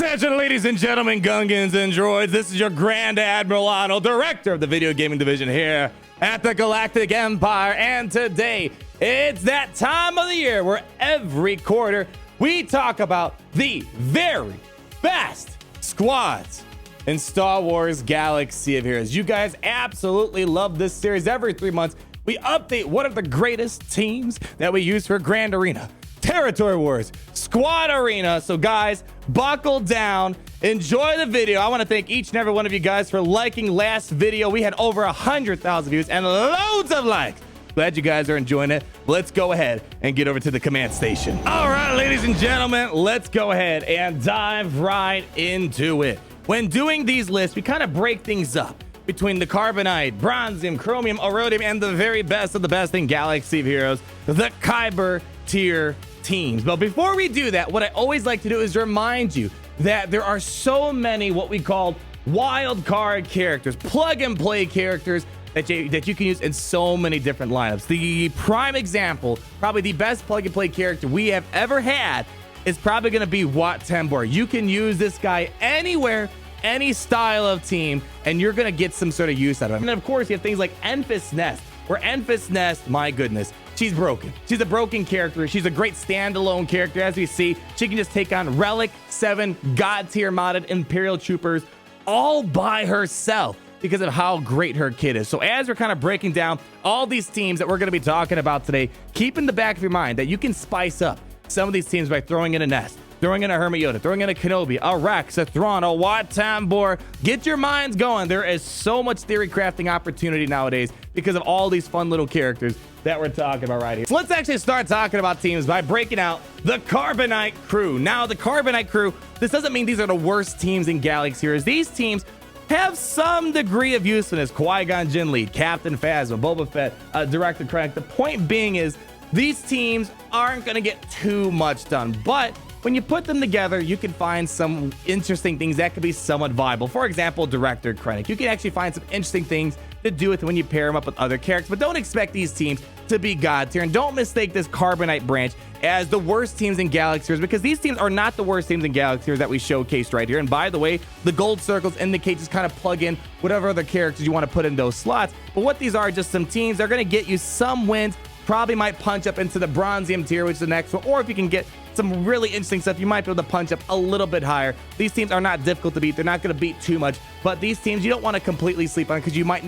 Attention, ladies and gentlemen, Gungans and droids. This is your Grand Admiral Otto, director of the video gaming division here at the Galactic Empire. And today, it's that time of the year where every quarter we talk about the very best squads in Star Wars Galaxy of Heroes. You guys absolutely love this series. Every 3 months, we update one of the greatest teams that we use for Grand Arena, Territory Wars, Squad Arena. So guys, buckle down, enjoy the video. I want to thank each and every one of you guys for liking last video. We had over 100,000 views and loads of likes. Glad you guys are enjoying it. Let's go ahead and get over to the command station. All right, ladies and gentlemen, let's go ahead and dive right into it. When doing these lists, we kind of break things up between the Carbonite, Bronzium, Chromium, Aurodium, and the very best of the best in Galaxy of Heroes, the Kyber tier teams. But before we do that, what I always like to do is remind you that there are so many what we call wild card characters, plug and play characters that you can use in so many different lineups. The prime example, probably the best plug and play character we have ever had, is probably going to be Wat Tambor. You can use this guy anywhere, any style of team, and you're going to get some sort of use out of him. And of course, you have things like Enfys Nest, where Enfys Nest, my goodness, she's broken. She's a broken character. She's a great standalone character. As we see, she can just take on Relic 7 God tier modded Imperial Troopers all by herself because of how great her kit is. So as we're kind of breaking down all these teams that we're going to be talking about today, keep in the back of your mind that you can spice up some of these teams by throwing in a Nest, throwing in a Hermit Yoda, throwing in a Kenobi, a Rex, a Thrawn, a Wat Tambor. Get your minds going. There is so much theory crafting opportunity nowadays because of all these fun little characters that we're talking about right here. So let's actually start talking about teams by breaking out the Carbonite crew. Now, the Carbonite crew, this doesn't mean these are the worst teams in Galaxy Heroes. These teams have some degree of usefulness. Qui-Gon Jinn lead, Captain Phasma, Boba Fett, Director Krennic. The point being is these teams aren't going to get too much done, but when you put them together, you can find some interesting things that could be somewhat viable. For example, Director Krennic. You can actually find some interesting things to do with when you pair them up with other characters, but don't expect these teams to be god tier, and don't mistake this Carbonite branch as the worst teams in Galaxy Heroes, because these teams are not the worst teams in Galaxy Heroes that we showcased right here. And by the way, the gold circles indicate just kind of plug in whatever other characters you want to put in those slots. But what these are just some teams. They're going to get you some wins, probably might punch up into the Bronzium tier, which is the next one, or if you can get some really interesting stuff, you might be able to punch up a little bit higher. These teams are not difficult to beat. They're not going to beat too much, but these teams you don't want to completely sleep on because you might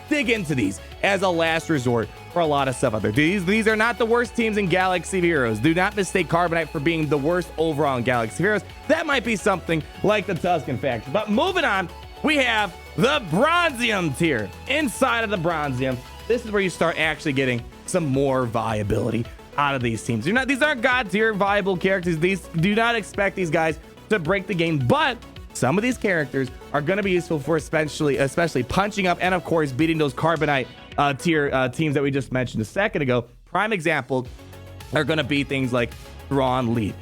dig into these as a last resort for a lot of stuff out there. These are not the worst teams in Galaxy of Heroes. Do not mistake Carbonite for being the worst overall in Galaxy of Heroes. That might be something like the Tusken faction. But moving on, we have the Bronzium tier. Inside of the Bronzium, this is where you start actually getting some more viability out of these teams. These aren't god tier viable characters. These do not expect these guys to break the game, but some of these characters are going to be useful for especially punching up and of course beating those Carbonite tier teams that we just mentioned a second ago. Prime example are going to be things like Thrawn lead.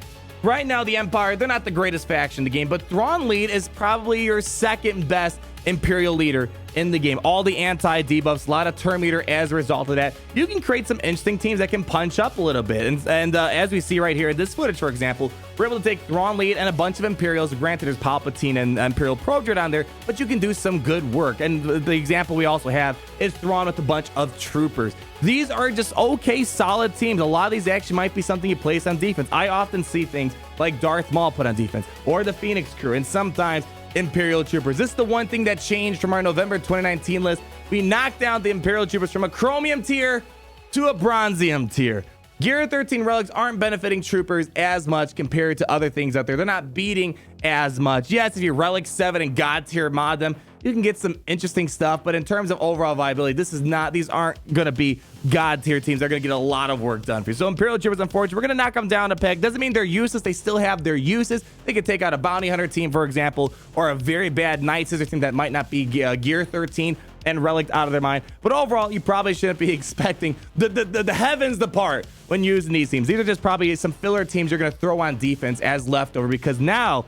Right now, the Empire, they're not the greatest faction in the game, but Thrawn lead is probably your second best Imperial leader in the game. All the anti-debuffs, a lot of turn meter as a result of that. You can create some interesting teams that can punch up a little bit. And as we see right here in this footage, for example, we're able to take Thrawn lead and a bunch of Imperials. Granted, there's Palpatine and Imperial Probe Droid on there, but you can do some good work. And the example we also have is Thrawn with a bunch of troopers. These are just okay, solid teams. A lot of these actually might be something you place on defense. I often see things like Darth Maul put on defense, or the Phoenix crew, and sometimes Imperial Troopers. This is the one thing that changed from our November 2019 list. We knocked down the Imperial Troopers from a Chromium tier to a Bronzium tier. Gear 13 relics aren't benefiting troopers as much compared to other things out there. They're not beating as much. Yes, if you Relic 7 and God tier mod them, you can get some interesting stuff, but in terms of overall viability, these aren't going to be God tier teams. They're going to get a lot of work done for you. So Imperial Troopers, unfortunately, we're going to knock them down a peg. Doesn't mean they're useless. They still have their uses. They could take out a Bounty Hunter team, for example, or a very bad Night Scissor team that might not be Gear 13 and Relic out of their mind. But overall, you probably shouldn't be expecting the heavens to part when using these teams. These are just probably some filler teams you're going to throw on defense as leftover, because now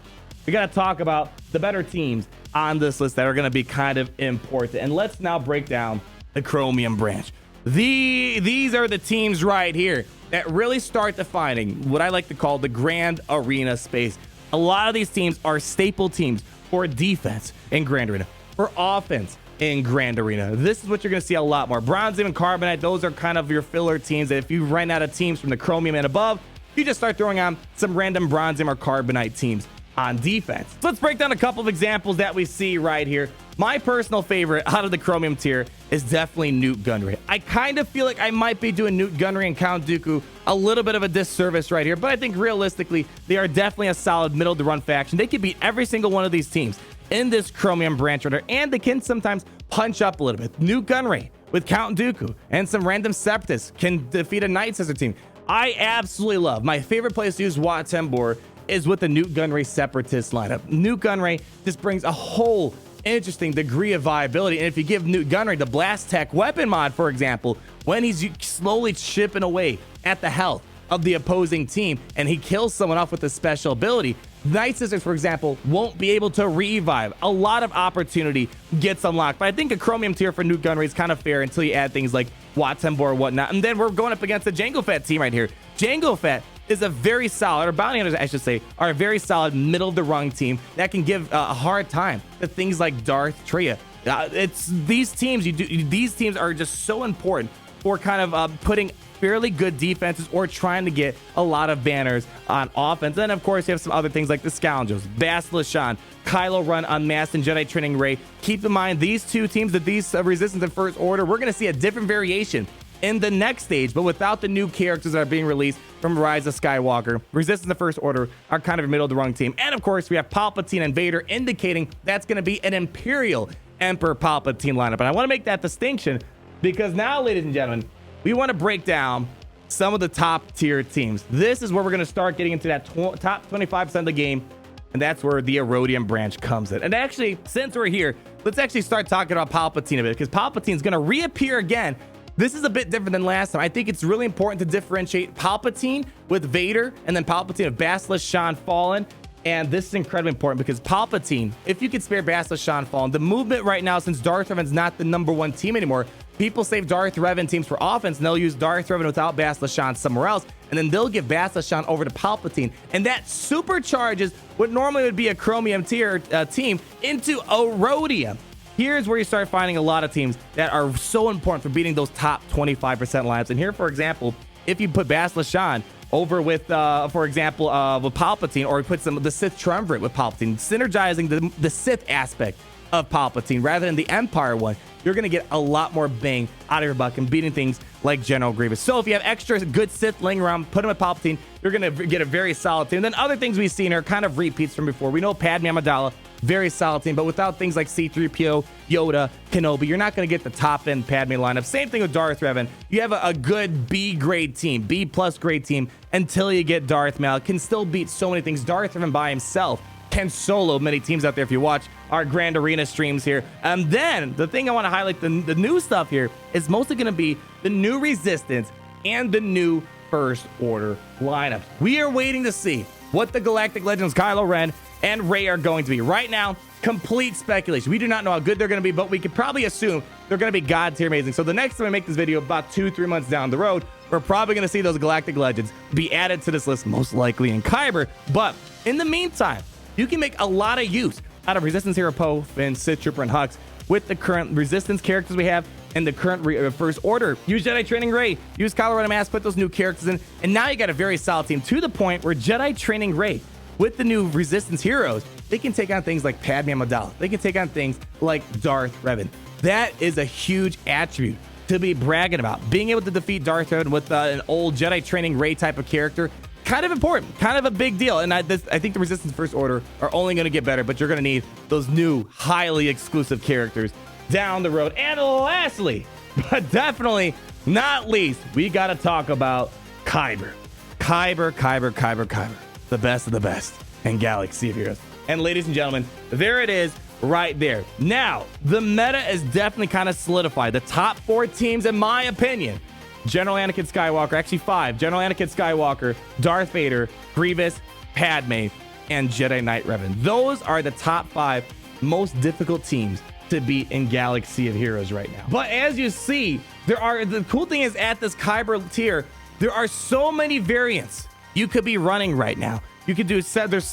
we got to talk about the better teams on this list that are going to be kind of important. And let's now break down the Chromium branch. These are the teams right here that really start defining what I like to call the Grand Arena space. A lot of these teams are staple teams for defense in Grand Arena, for offense in Grand Arena. This is what you're going to see a lot more. Bronzium and Carbonite, those are kind of your filler teams. If you run out of teams from the Chromium and above, you just start throwing on some random Bronzium or Carbonite teams on defense. So let's break down a couple of examples that we see right here. My personal favorite out of the Chromium tier is definitely Newt Gunray. I kind of feel like I might be doing Newt Gunray and Count Dooku a little bit of a disservice right here, but I think realistically, they are definitely a solid middle to run faction. They can beat every single one of these teams in this Chromium branch order, and they can sometimes punch up a little bit. Newt Gunray with Count Dooku and some random Separatists can defeat a Night Sister team. I absolutely love. My favorite place to use Watembor is with the Newt Gunray Separatist lineup. Newt Gunray just brings a whole interesting degree of viability, and if you give Newt Gunray the Blast Tech weapon mod, for example, when he's slowly chipping away at the health of the opposing team and he kills someone off with a special ability, Night Sisters, for example, won't be able to revive. A lot of opportunity gets unlocked, but I think a Chromium tier for Newt Gunray is kind of fair until you add things like Watembor or whatnot. And then we're going up against the Jango Fett team right here. Jango Fett is a very solid, or Bounty Hunters, I should say, are a very solid middle of the rung team that can give a hard time to things like Darth Traya. It's these teams. These teams are just so important for kind of putting fairly good defenses or trying to get a lot of banners on offense. And of course, you have some other things like the Scoundrels, Bastila Shan, Kylo Ren, Unmasked, and Jedi Training Rey. Keep in mind, these two teams, that these Resistance and First Order, we're going to see a different variation in the next stage, but without the new characters that are being released from Rise of Skywalker. Resistance and First Order are kind of a middle of the rung team. And of course, we have Palpatine and Vader, indicating that's going to be an Imperial Emperor Palpatine lineup. And I want to make that distinction because now, ladies and gentlemen, we want to break down some of the top tier teams. This is where we're going to start getting into that top 25% of the game, and that's where the Aurodium branch comes in. And actually, since we're here, let's actually start talking about Palpatine a bit, because Palpatine's going to reappear again. This is a bit different than last time. I think it's really important to differentiate Palpatine with Vader and then Palpatine with Bastila Shan Fallen. And this is incredibly important because Palpatine, if you could spare Bastila Shan Fallen, the movement right now, since Darth Revan's not the #1 team anymore, people save Darth Revan teams for offense, and they'll use Darth Revan without Bastila Shan somewhere else, and then they'll give Bastila Shan over to Palpatine, and that supercharges what normally would be a Chromium tier team into Aurodium. Here's where you start finding a lot of teams that are so important for beating those top 25% lineups. And here, for example, if you put Bastila Shan over with, for example, with Palpatine, or put the Sith Triumvirate with Palpatine, synergizing the Sith aspect of Palpatine rather than the Empire one, you're going to get a lot more bang out of your buck and beating things like General Grievous. So if you have extra good Sith laying around, put them with Palpatine, you're going to get a very solid team. And then other things we've seen are kind of repeats from before. We know Padme Amidala, very solid team, but without things like C-3PO, Yoda, Kenobi, you're not going to get the top-end Padme lineup. Same thing with Darth Revan. You have a good B-grade team, B-plus grade team, until you get Darth Maul. It can still beat so many things. Darth Revan by himself can solo many teams out there if you watch our Grand Arena streams here. And then the thing I want to highlight, the new stuff here, is mostly going to be the new Resistance and the new First Order lineups. We are waiting to see what the Galactic Legends Kylo Ren and Rey are going to be. Right now, complete speculation. We do not know how good they're going to be, but we could probably assume they're going to be god tier amazing. So the next time I make this video, about 2-3 months down the road, we're probably going to see those Galactic Legends be added to this list, most likely in Khyber. But in the meantime, you can make a lot of use out of Resistance Hero Poe, Finn, Sith Trooper, and Hux with the current Resistance characters we have and the current First Order. Use Jedi Training Rey, use Kylo Ren Mask, put those new characters in, and now you got a very solid team to the point where Jedi Training Rey, with the new Resistance heroes, they can take on things like Padme Amidala. They can take on things like Darth Revan. That is a huge attribute to be bragging about. Being able to defeat Darth Revan with an old Jedi Training Rey type of character, kind of important, kind of a big deal. And I think the Resistance First Order are only going to get better, but you're going to need those new, highly exclusive characters down the road. And lastly, but definitely not least, we got to talk about Khyber. Khyber. The best of the best in Galaxy of Heroes. And ladies and gentlemen, there it is right there. Now, the meta is definitely kind of solidified. The top 4 teams, in my opinion, General Anakin Skywalker, actually 5, General Anakin Skywalker, Darth Vader, Grievous, Padme, and Jedi Knight Revan. Those are the top 5 most difficult teams to beat in Galaxy of Heroes right now. But as you see, the cool thing is at this Kyber tier, there are so many variants you could be running right now. You could do,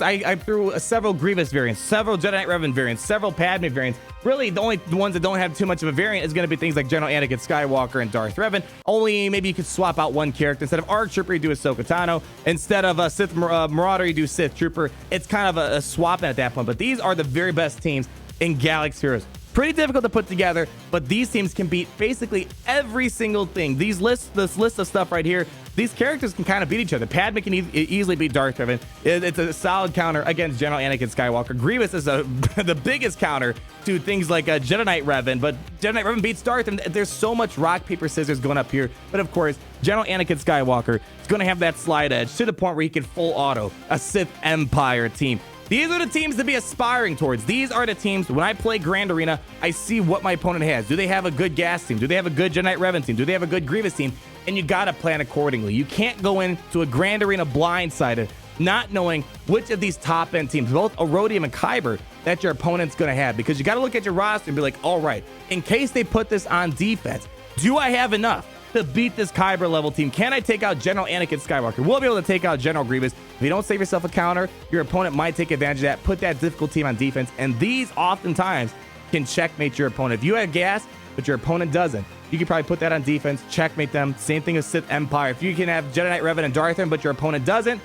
I threw several Grievous variants, several Jedi Knight Revan variants, several Padme variants. Really, the only ones that don't have too much of a variant is going to be things like General Anakin Skywalker and Darth Revan. Only maybe you could swap out one character. Instead of ARC Trooper, you do Ahsoka Tano. Instead of a Sith Marauder, you do Sith Trooper. It's kind of a swap at that point. But these are the very best teams in Galaxy Heroes. Pretty difficult to put together, but these teams can beat basically every single thing. This list of stuff right here, these characters can kind of beat each other. Padme can easily beat Darth Revan. It's a solid counter against General Anakin Skywalker. Grievous is the biggest counter to things like Jedi Knight Revan, but Jedi Knight Revan beats Darth, and there's so much rock, paper, scissors going up here. But of course, General Anakin Skywalker is going to have that slide edge to the point where he can full auto a Sith Empire team. These are the teams to be aspiring towards. These are the teams, when I play Grand Arena, I see what my opponent has. Do they have a good gas team? Do they have a good Jedi Knight Revan team? Do they have a good Grievous team? And you got to plan accordingly. You can't go into a Grand Arena blindsided, not knowing which of these top-end teams, both Aurodium and Khyber, that your opponent's going to have. Because you got to look at your roster and be like, all right, in case they put this on defense, do I have enough to beat this Kyber level team? Can I take out General Anakin Skywalker? We'll be able to take out General Grievous. If you don't save yourself a counter, your opponent might take advantage of that, put that difficult team on defense, and these oftentimes can checkmate your opponent. If you have gas, but your opponent doesn't, you can probably put that on defense, checkmate them. Same thing as Sith Empire. If you can have Jedi Knight Revan and Darth Revan, but your opponent doesn't,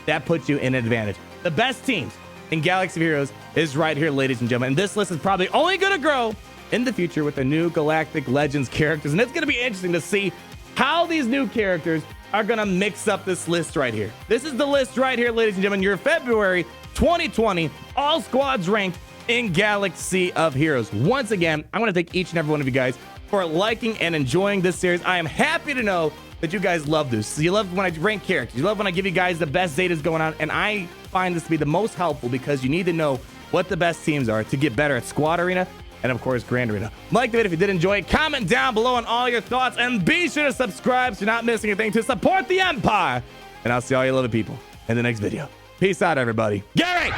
that puts you in an advantage. The best teams in Galaxy of Heroes is right here, ladies and gentlemen. And this list is probably only going to grow in the future with the new Galactic Legends characters. And it's going to be interesting to see how these new characters are going to mix up this list right here. This is the list right here, ladies and gentlemen. Your February 2020 all squads ranked in Galaxy of Heroes. Once again, I want to thank each and every one of you guys for liking and enjoying this series. I am happy to know that you guys love this. You love when I rank characters. You love when I give you guys the best Zetas going on. And I find this to be the most helpful because you need to know what the best teams are to get better at Squad Arena and, of course, Grand Arena. Like the video if you did enjoy it. Comment down below on all your thoughts. And be sure to subscribe so you're not missing a thing to support the Empire. And I'll see all you lovely people in the next video. Peace out, everybody. Gary!